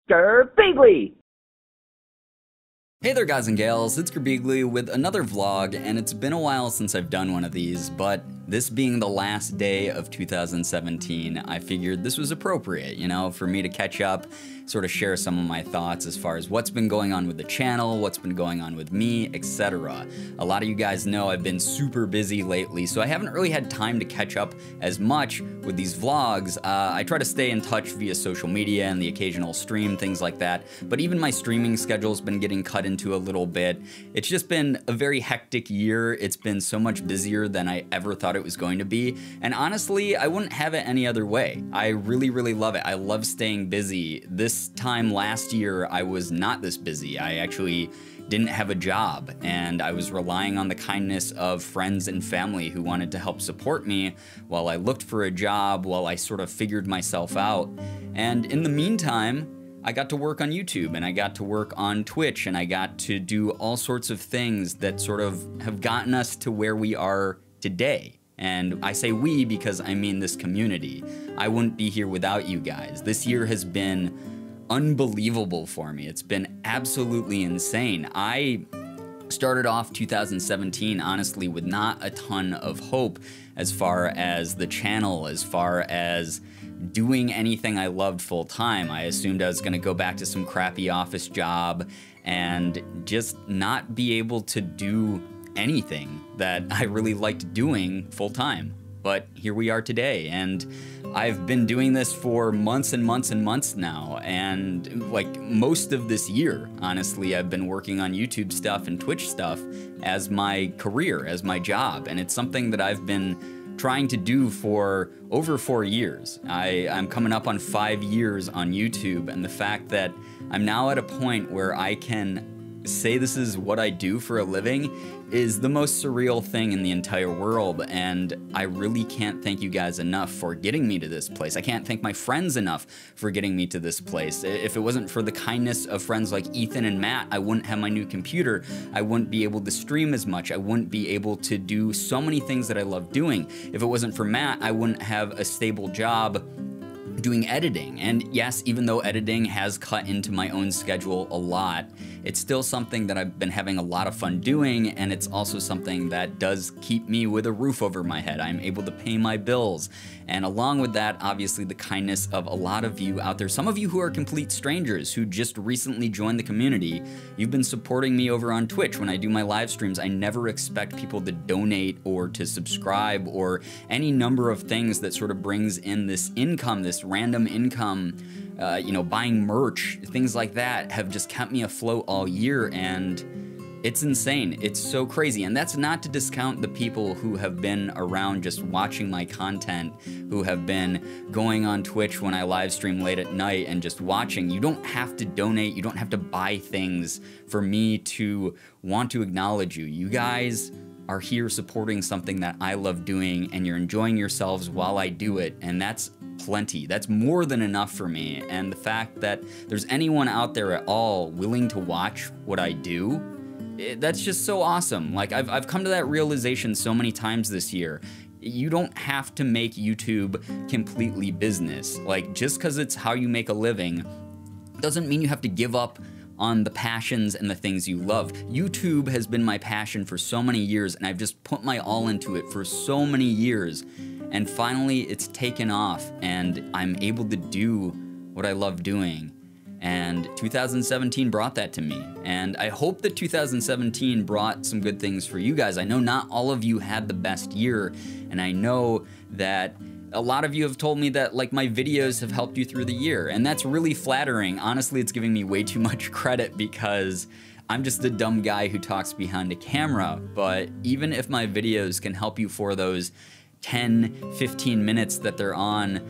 Girbeagly! Hey there guys and gals, it's Girbeagly with another vlog, and it's been a while since I've done one of these, but this being the last day of 2017, I figured this was appropriate, you know, for me to catch up, sort of share some of my thoughts as far as what's been going on with the channel, what's been going on with me, etc. A lot of you guys know I've been super busy lately, so I haven't really had time to catch up as much with these vlogs. I try to stay in touch via social media and the occasional stream, things like that, but even my streaming schedule's been getting cut into a little bit. It's just been a very hectic year. It's been so much busier than I ever thought it was going to be, and honestly, I wouldn't have it any other way. I really love it. I love staying busy. This time last year, I was not this busy. I actually didn't have a job, and I was relying on the kindness of friends and family who wanted to help support me while I looked for a job, while I sort of figured myself out. And in the meantime, I got to work on YouTube, and I got to work on Twitch, and I got to do all sorts of things that sort of have gotten us to where we are today. And I say we because I mean this community. I wouldn't be here without you guys. This year has been unbelievable for me. It's been absolutely insane. I started off 2017, honestly, with not a ton of hope as far as the channel, as far as doing anything I loved full time. I assumed I was gonna go back to some crappy office job and just not be able to do anything that I really liked doing full time. But here we are today, and I've been doing this for months and months and months now, and like most of this year, honestly, I've been working on YouTube stuff and Twitch stuff as my career, as my job, and it's something that I've been trying to do for over 4 years. I'm coming up on 5 years on YouTube, and the fact that I'm now at a point where I can say this is what I do for a living is the most surreal thing in the entire world, and I really can't thank you guys enough for getting me to this place. I can't thank my friends enough for getting me to this place. If it wasn't for the kindness of friends like Ethan and Matt, I wouldn't have my new computer. I wouldn't be able to stream as much. I wouldn't be able to do so many things that I love doing. If it wasn't for Matt, I wouldn't have a stable job doing editing. And yes, even though editing has cut into my own schedule a lot, it's still something that I've been having a lot of fun doing, and it's also something that does keep me with a roof over my head. I'm able to pay my bills. And along with that, obviously the kindness of a lot of you out there, some of you who are complete strangers who just recently joined the community. You've been supporting me over on Twitch. When I do my live streams, I never expect people to donate or to subscribe or any number of things that sort of brings in this income, this random income. You know, buying merch, things like that have just kept me afloat all year, and it's insane. It's so crazy. And that's not to discount the people who have been around just watching my content, who have been going on Twitch when I live stream late at night and just watching. You don't have to donate. You don't have to buy things for me to want to acknowledge you. You guys are here supporting something that I love doing, and you're enjoying yourselves while I do it, and that's plenty. That's more than enough for me. And the fact that there's anyone out there at all willing to watch what I do, that's just so awesome. Like, I've come to that realization so many times this year. You don't have to make YouTube completely business. Like, just because it's how you make a living doesn't mean you have to give up on the passions and the things you love. YouTube has been my passion for so many years, and I've just put my all into it for so many years. And finally, it's taken off, and I'm able to do what I love doing. And 2017 brought that to me. And I hope that 2017 brought some good things for you guys. I know not all of you had the best year, and I know that a lot of you have told me that, like, my videos have helped you through the year, and that's really flattering. Honestly, it's giving me way too much credit because I'm just a dumb guy who talks behind a camera. But even if my videos can help you for those 10, 15 minutes that they're on,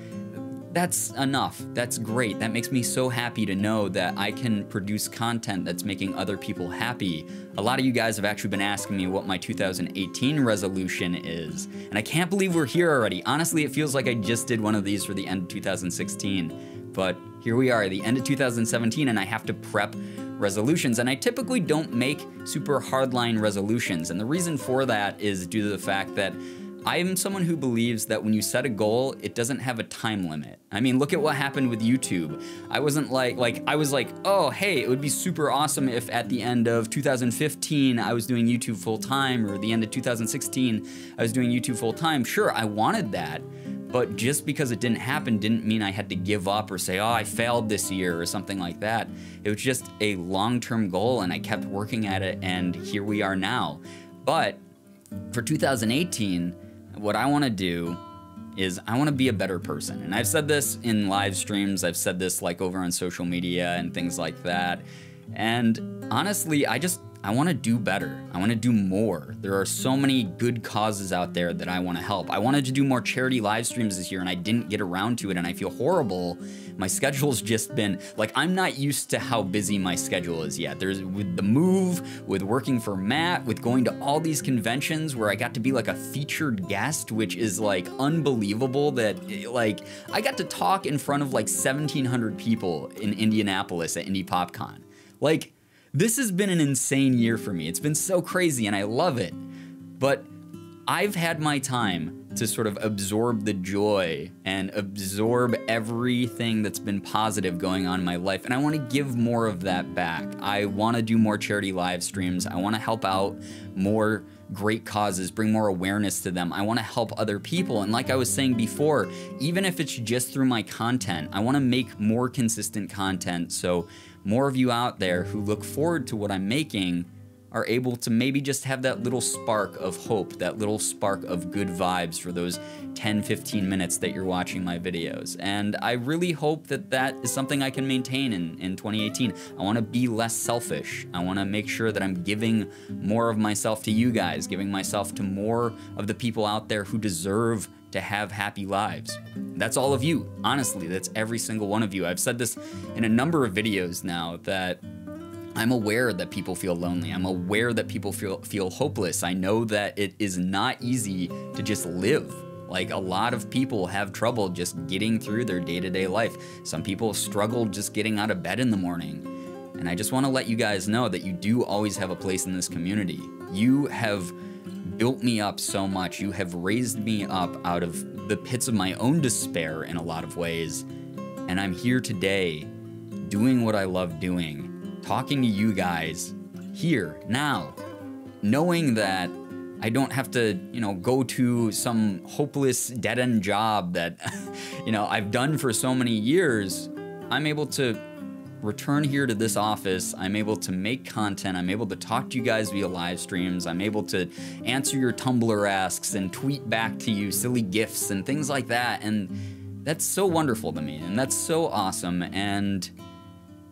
that's enough. That's great. That makes me so happy to know that I can produce content that's making other people happy. A lot of you guys have actually been asking me what my 2018 resolution is, and I can't believe we're here already. Honestly, it feels like I just did one of these for the end of 2016, but here we are, the end of 2017, and I have to prep resolutions, and I typically don't make super hardline resolutions, and the reason for that is due to the fact that I'm someone who believes that when you set a goal, it doesn't have a time limit. I mean, look at what happened with YouTube. I wasn't I was like, oh, hey, it would be super awesome if at the end of 2015, I was doing YouTube full time, or the end of 2016, I was doing YouTube full time. Sure, I wanted that. But just because it didn't happen didn't mean I had to give up or say, oh, I failed this year or something like that. It was just a long-term goal, and I kept working at it, and here we are now. But for 2018, what I want to do is I want to be a better person. And I've said this in live streams, I've said this like over on social media and things like that. And honestly, I want to do better. I want to do more. There are so many good causes out there that I want to help. I wanted to do more charity live streams this year, and I didn't get around to it, and I feel horrible. My schedule's just been, like, I'm not used to how busy my schedule is yet. There's, with the move, with working for Matt, with going to all these conventions where I got to be like a featured guest, which is like unbelievable that, like, I got to talk in front of like 1,700 people in Indianapolis at Indie PopCon. Like, this has been an insane year for me. It's been so crazy and I love it. But I've had my time to sort of absorb the joy and absorb everything that's been positive going on in my life. And I want to give more of that back. I want to do more charity live streams. I want to help out more great causes, bring more awareness to them. I want to help other people. And like I was saying before, even if it's just through my content, I want to make more consistent content so more of you out there who look forward to what I'm making are able to maybe just have that little spark of hope, that little spark of good vibes for those 10, 15 minutes that you're watching my videos. And I really hope that that is something I can maintain in 2018. I want to be less selfish. I want to make sure that I'm giving more of myself to you guys, giving myself to more of the people out there who deserve to have happy lives. That's all of you. Honestly, that's every single one of you. I've said this in a number of videos now that I'm aware that people feel lonely. I'm aware that people feel hopeless. I know that it is not easy to just live. Like, a lot of people have trouble just getting through their day-to-day life. Some people struggle just getting out of bed in the morning. And I just want to let you guys know that you do always have a place in this community. You have built me up so much. You have raised me up out of the pits of my own despair in a lot of ways. And I'm here today doing what I love doing, talking to you guys here, now, knowing that I don't have to, go to some hopeless dead-end job that, I've done for so many years. I'm able to return here to this office. I'm able to make content. I'm able to talk to you guys via live streams. I'm able to answer your Tumblr asks and tweet back to you silly gifs and things like that. And that's so wonderful to me. And that's so awesome. And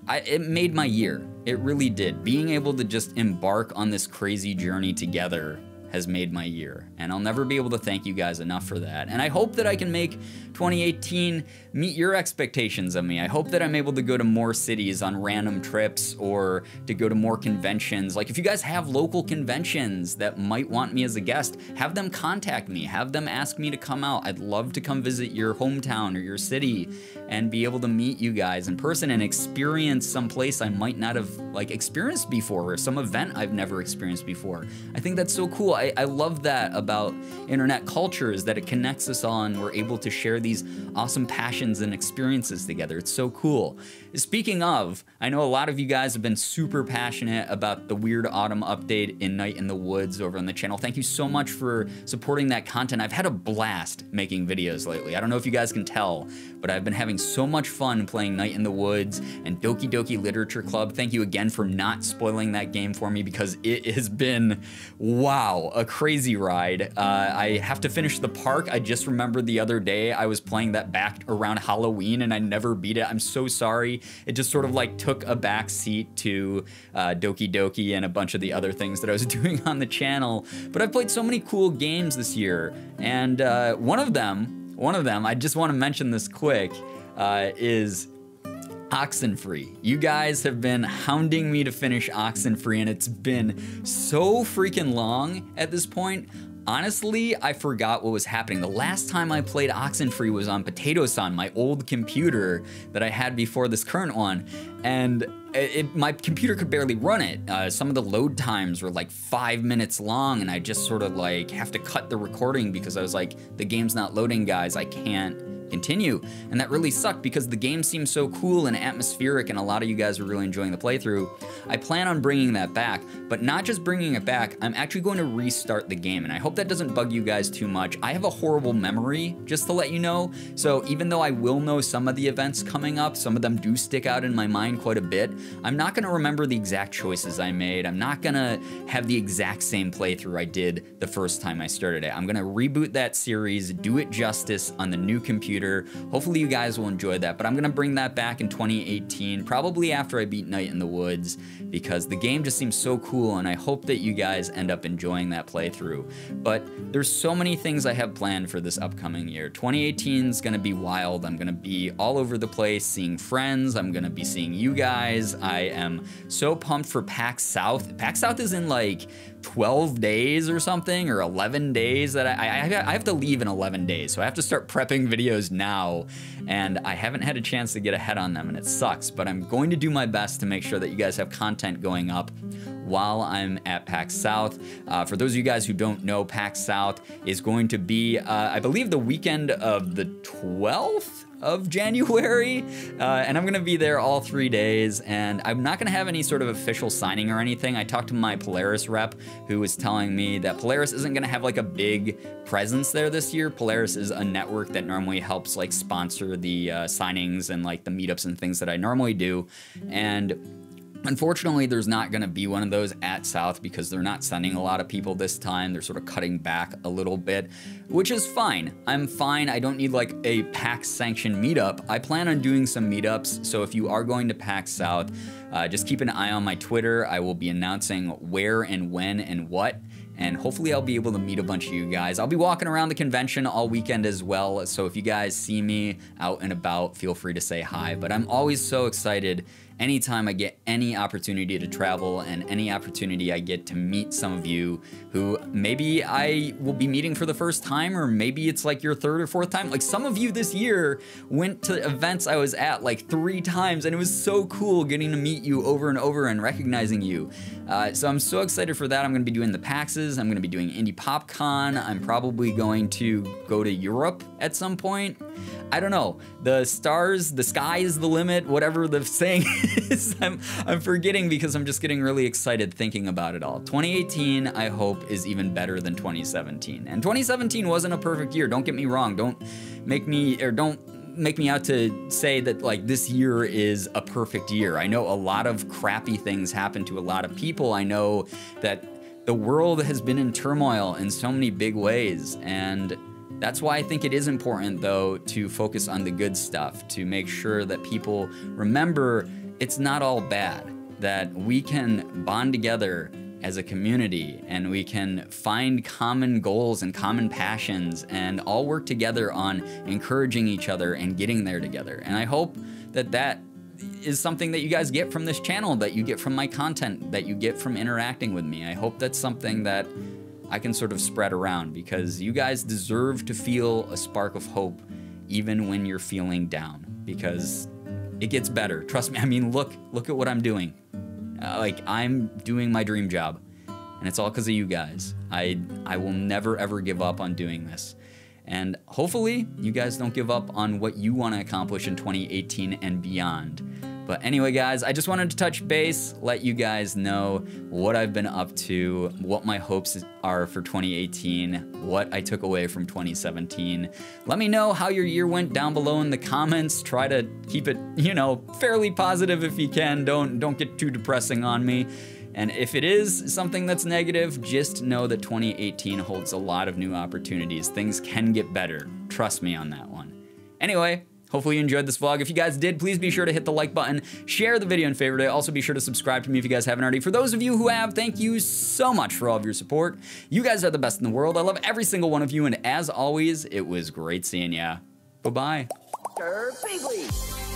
it made my year. It really did. Being able to just embark on this crazy journey together has made my year. And I'll never be able to thank you guys enough for that. And I hope that I can make 2018 meet your expectations of me. I hope that I'm able to go to more cities on random trips or to go to more conventions. Like, if you guys have local conventions that might want me as a guest, have them contact me. Have them ask me to come out. I'd love to come visit your hometown or your city and be able to meet you guys in person and experience some place I might not have experienced before, or some event I've never experienced before. I think that's so cool. I love that about internet culture, is that it connects us all and we're able to share these awesome passions and experiences together. It's so cool. Speaking of, I know a lot of you guys have been super passionate about the Weird Autumn update in Night in the Woods over on the channel. Thank you so much for supporting that content. I've had a blast making videos lately. I don't know if you guys can tell, but I've been having so much fun playing Night in the Woods and Doki Doki Literature Club. Thank you again for not spoiling that game for me, because it has been, wow, a crazy ride. I have to finish the park. I just remembered the other day I was playing that back around Halloween and I never beat it. I'm so sorry. It just sort of took a back seat to Doki Doki and a bunch of the other things that I was doing on the channel. But I've played so many cool games this year, and one of them, I just want to mention this quick, is Oxenfree. You guys have been hounding me to finish Oxenfree, and it's been so freaking long at this point. Honestly, I forgot what was happening. The last time I played Oxenfree was on Potato-san, my old computer that I had before this current one, and my computer could barely run it. Some of the load times were like 5 minutes long, and I just sort of like have to cut the recording because I was like, the game's not loading, guys, I can't continue. And that really sucked because the game seemed so cool and atmospheric, and a lot of you guys were really enjoying the playthrough. I plan on bringing that back, but not just bringing it back, I'm actually going to restart the game, and I hope that doesn't bug you guys too much. I have a horrible memory, just to let you know, so even though I will know some of the events coming up, some of them do stick out in my mind quite a bit, I'm not gonna remember the exact choices I made. I'm not gonna have the exact same playthrough I did the first time I started it. I'm gonna reboot that series, do it justice on the new computer. Hopefully you guys will enjoy that, but I'm gonna bring that back in 2018, probably after I beat Night in the Woods, because the game just seems so cool, and I hope that you guys end up enjoying that playthrough. But there's so many things I have planned for this upcoming year. 2018 is gonna be wild. I'm gonna be all over the place, seeing friends. I'm gonna be seeing you guys. I am so pumped for PAX South. PAX South is in like 12 days or something, or 11 days that I have to leave in 11 days, so I have to start prepping videos now, and I haven't had a chance to get ahead on them, and it sucks, but I'm going to do my best to make sure that you guys have content going up while I'm at PAX South. For those of you guys who don't know, PAX South is going to be, I believe, the weekend of the 12th of January, and I'm gonna be there all 3 days, and I'm not gonna have any sort of official signing or anything. I talked to my Polaris rep, who was telling me that Polaris isn't gonna have like a big presence there this year. Polaris is a network that normally helps like sponsor the signings and like the meetups and things that I normally do, and unfortunately, there's not going to be one of those at South because they're not sending a lot of people this time. They're sort of cutting back a little bit, which is fine. I'm fine. I don't need like a PAX sanctioned meetup. I plan on doing some meetups, so if you are going to PAX South, just keep an eye on my Twitter. I will be announcing where and when and what, and hopefully I'll be able to meet a bunch of you guys. I'll be walking around the convention all weekend as well, so if you guys see me out and about, feel free to say hi. But I'm always so excited anytime I get any opportunity to travel and any opportunity I get to meet some of you who maybe I will be meeting for the first time, or maybe it's like your third or fourth time. Like some of you this year went to events I was at like 3 times, and it was so cool getting to meet you over and over and recognizing you. So I'm so excited for that. I'm gonna be doing the PAXs, I'm gonna be doing Indie PopCon, I'm probably going to go to Europe at some point. I don't know, the sky is the limit, whatever the saying is. I'm forgetting because I'm just getting really excited thinking about it all. 2018, I hope, is even better than 2017. And 2017 wasn't a perfect year, don't get me wrong. Don't make me out to say that like this year is a perfect year. I know a lot of crappy things happen to a lot of people. I know that the world has been in turmoil in so many big ways, and that's why I think it is important, though, to focus on the good stuff, to make sure that people remember it's not all bad, that we can bond together as a community and we can find common goals and common passions and all work together on encouraging each other and getting there together. And I hope that that is something that you guys get from this channel, that you get from my content, that you get from interacting with me. I hope that's something that I can sort of spread around, because you guys deserve to feel a spark of hope even when you're feeling down, because it gets better. Trust me. I mean, look at what I'm doing. Like, I'm doing my dream job, and it's all because of you guys. I will never ever give up on doing this. And hopefully you guys don't give up on what you want to accomplish in 2018 and beyond. But anyway, guys, I just wanted to touch base, let you guys know what I've been up to, what my hopes are for 2018, what I took away from 2017. Let me know how your year went down below in the comments. Try to keep it, you know, fairly positive if you can. Don't get too depressing on me. And if it is something that's negative, just know that 2018 holds a lot of new opportunities. Things can get better. Trust me on that one. Anyway, hopefully you enjoyed this vlog. If you guys did, please be sure to hit the like button, share the video and favorite it. Also be sure to subscribe to me if you guys haven't already. For those of you who have, thank you so much for all of your support. You guys are the best in the world. I love every single one of you, and as always, it was great seeing ya. Bye-bye. Girbeagly.